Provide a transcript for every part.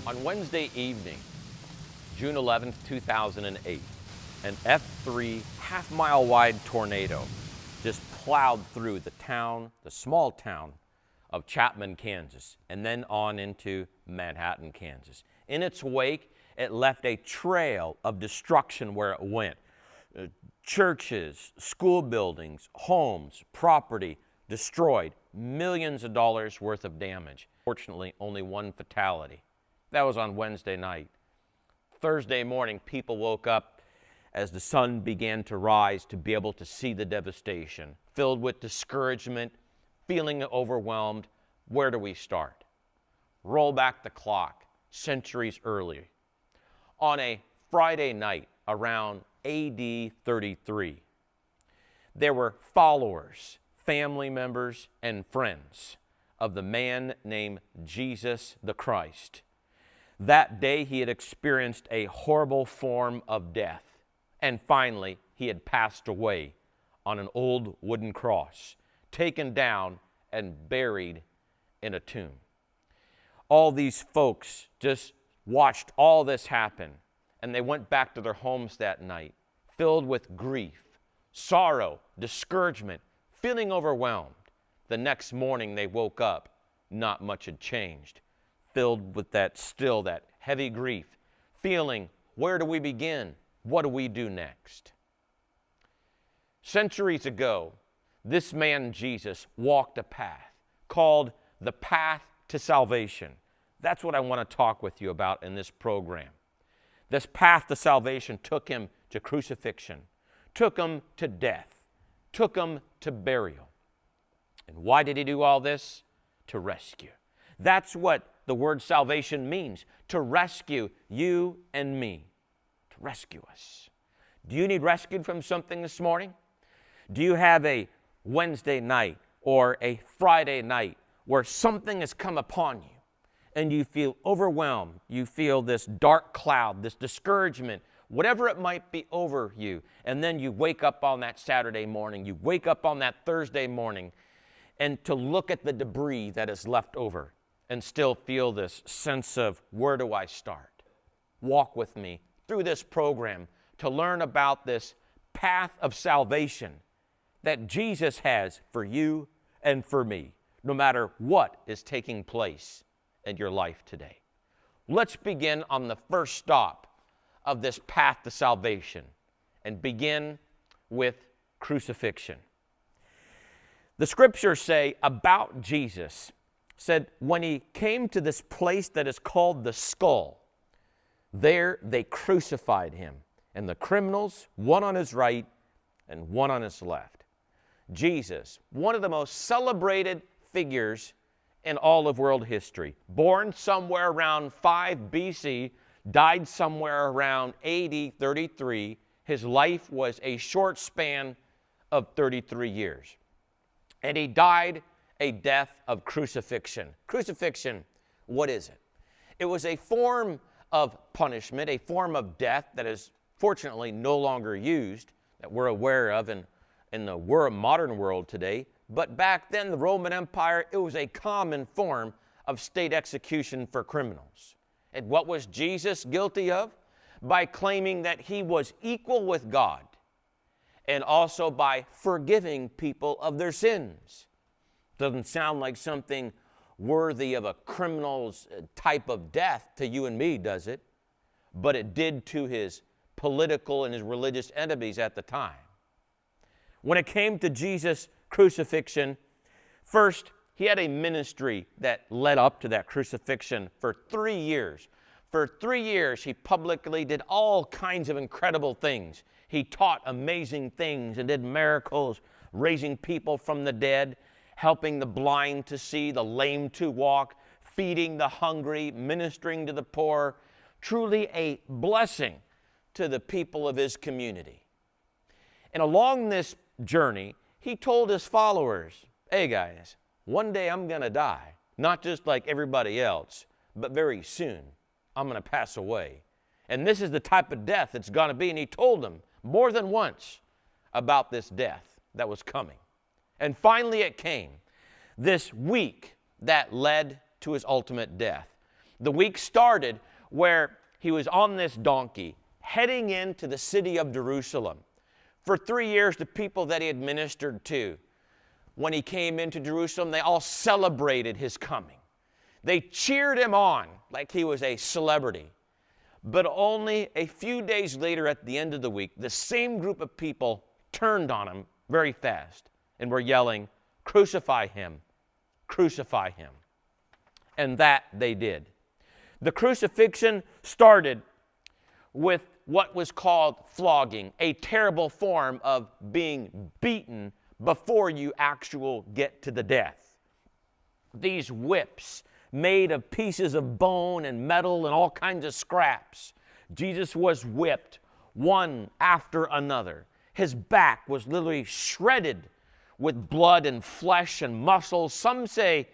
On Wednesday evening, June 11th, 2008, an F3 half-mile wide tornado just plowed through the small town of Chapman, Kansas, and then on into Manhattan, Kansas. In its wake, it left a trail of destruction where it went. Churches, school buildings, homes, property destroyed, millions of dollars worth of damage. Fortunately, only one fatality. That was on Wednesday night. Thursday morning, people woke up as the sun began to rise to be able to see the devastation, filled with discouragement, feeling overwhelmed. Where do we start? Roll back the clock centuries earlier. On a Friday night around AD 33, there were followers, family members, and friends of the man named Jesus the Christ. That day he had experienced a horrible form of death, and finally he had passed away on an old wooden cross, taken down and buried in a tomb. All these folks just watched all this happen, and they went back to their homes that night, filled with grief, sorrow, discouragement, feeling overwhelmed. The next morning they woke up, not much had changed, filled with that heavy grief, feeling, where do we begin? What do we do next? Centuries ago, this man Jesus walked a path called the path to salvation. That's what I want to talk with you about in this program. This path to salvation took him to crucifixion, took him to death, took him to burial. And why did he do all this? To rescue. That's what the word salvation means, to rescue you and me, to rescue us. Do you need rescued from something this morning? Do you have a Wednesday night or a Friday night where something has come upon you and you feel overwhelmed, you feel this dark cloud, this discouragement, whatever it might be over you, and then you wake up on that Saturday morning, you wake up on that Thursday morning, and to look at the debris that is left over and still feel this sense of, where do I start? Walk with me through this program to learn about this path of salvation that Jesus has for you and for me, no matter what is taking place in your life today. Let's begin on the first stop of this path to salvation and begin with crucifixion. The scriptures say about Jesus, said when he came to this place that is called the skull, there they crucified him, and the criminals, one on his right and one on his left. Jesus, one of the most celebrated figures in all of world history, born somewhere around 5 BC, died somewhere around AD 33. His life was a short span of 33 years. And he died a death of crucifixion. Crucifixion, what is it? It was a form of punishment, a form of death that is fortunately no longer used, that we're aware of in the modern world today. But back then, the Roman Empire, it was a common form of state execution for criminals. And what was Jesus guilty of? By claiming that he was equal with God, and also by forgiving people of their sins. Doesn't sound like something worthy of a criminal's type of death to you and me, does it? But it did to his political and his religious enemies at the time. When it came to Jesus' crucifixion, first, he had a ministry that led up to that crucifixion for 3 years. For 3 years, he publicly did all kinds of incredible things. He taught amazing things and did miracles, raising people from the dead, helping the blind to see, the lame to walk, feeding the hungry, ministering to the poor. Truly a blessing to the people of his community. And along this journey, he told his followers, hey guys, one day I'm going to die. Not just like everybody else, but very soon I'm going to pass away. And this is the type of death it's going to be. And he told them more than once about this death that was coming. And finally it came, this week that led to his ultimate death. The week started where he was on this donkey, heading into the city of Jerusalem. For 3 years, the people that he had ministered to, when he came into Jerusalem, they all celebrated his coming. They cheered him on like he was a celebrity. But only a few days later, at the end of the week, the same group of people turned on him very fast and were yelling, "Crucify him, crucify him." And that they did. The crucifixion started with what was called flogging, a terrible form of being beaten before you actually get to the death. These whips made of pieces of bone and metal and all kinds of scraps. Jesus was whipped one after another. His back was literally shredded with blood and flesh and muscles. Some say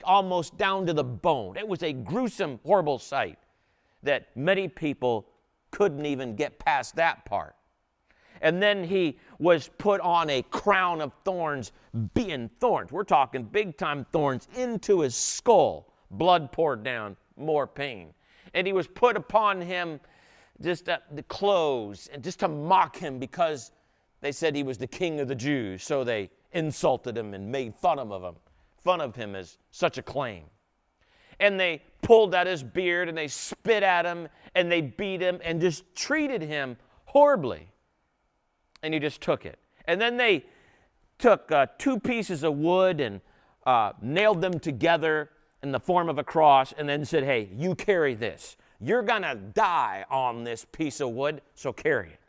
almost down to the bone. It was a gruesome, horrible sight that many people couldn't even get past that part. And then he was put on a crown of thorns, being thorns. We're talking big-time thorns into his skull. Blood poured down, more pain. And he was put upon him just the clothes, and just to mock him because they said he was the king of the Jews. So they insulted him and made fun of him as such a claim. And they pulled at his beard, and they spit at him, and they beat him, and just treated him horribly. And he just took it. And then they took 2 pieces of wood and nailed them together in the form of a cross, and then said, "Hey, you carry this. You're going to die on this piece of wood, so carry it."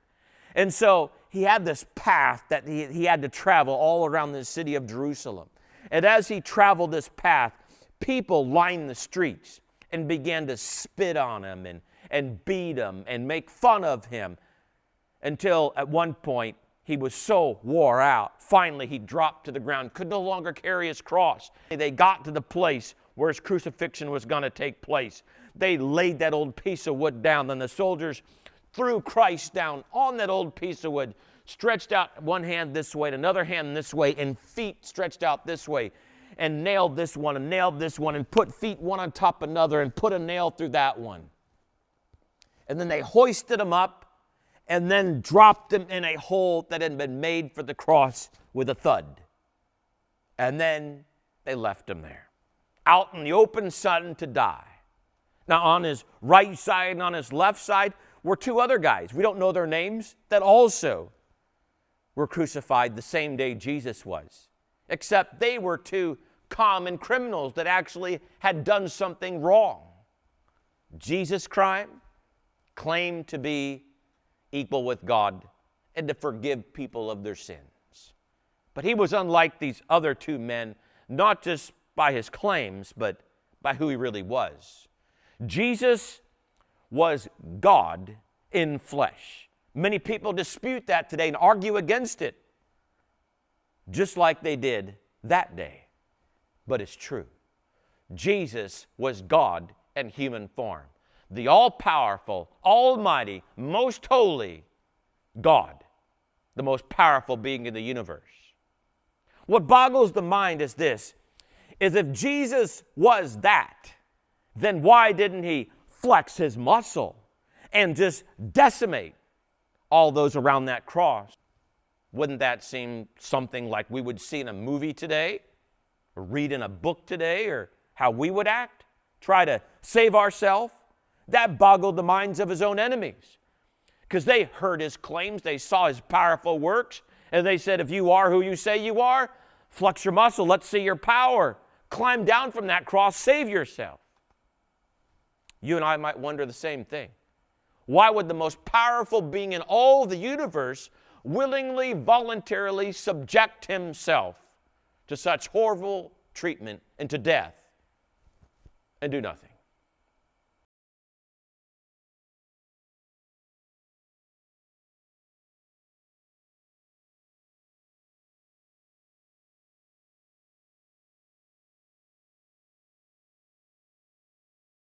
And so he had this path that he had to travel all around the city of Jerusalem. And as he traveled this path, people lined the streets and began to spit on him and beat him and make fun of him, until at one point he was so wore out, finally he dropped to the ground, could no longer carry his cross. They got to the place where his crucifixion was going to take place. They laid that old piece of wood down. Then the soldiers threw Christ down on that old piece of wood, stretched out one hand this way and another hand this way, and feet stretched out this way, and nailed this one and nailed this one, and put feet one on top of another and put a nail through that one. And then they hoisted him up and then dropped him in a hole that had been made for the cross with a thud. And then they left him there, out in the open sun to die. Now, on his right side and on his left side were 2 other guys. We don't know their names, that also were crucified the same day Jesus was, except they were 2 common criminals that actually had done something wrong. Jesus' crime claimed to be equal with God and to forgive people of their sins. But he was unlike these other 2 men, not just by his claims, but by who he really was. Jesus was God in flesh. Many people dispute that today and argue against it, just like they did that day. But it's true. Jesus was God in human form. The all-powerful, almighty, most holy God, the most powerful being in the universe. What boggles the mind is this, is if Jesus was that, then why didn't he flex his muscle and just decimate all those around that cross? Wouldn't that seem something like we would see in a movie today, or read in a book today, or how we would act? Try to save ourselves? That boggled the minds of his own enemies, because they heard his claims, they saw his powerful works, and they said, if you are who you say you are, flex your muscle, let's see your power. Climb down from that cross, save yourself. You and I might wonder the same thing. Why would the most powerful being in all the universe willingly, voluntarily subject himself to such horrible treatment and to death and do nothing?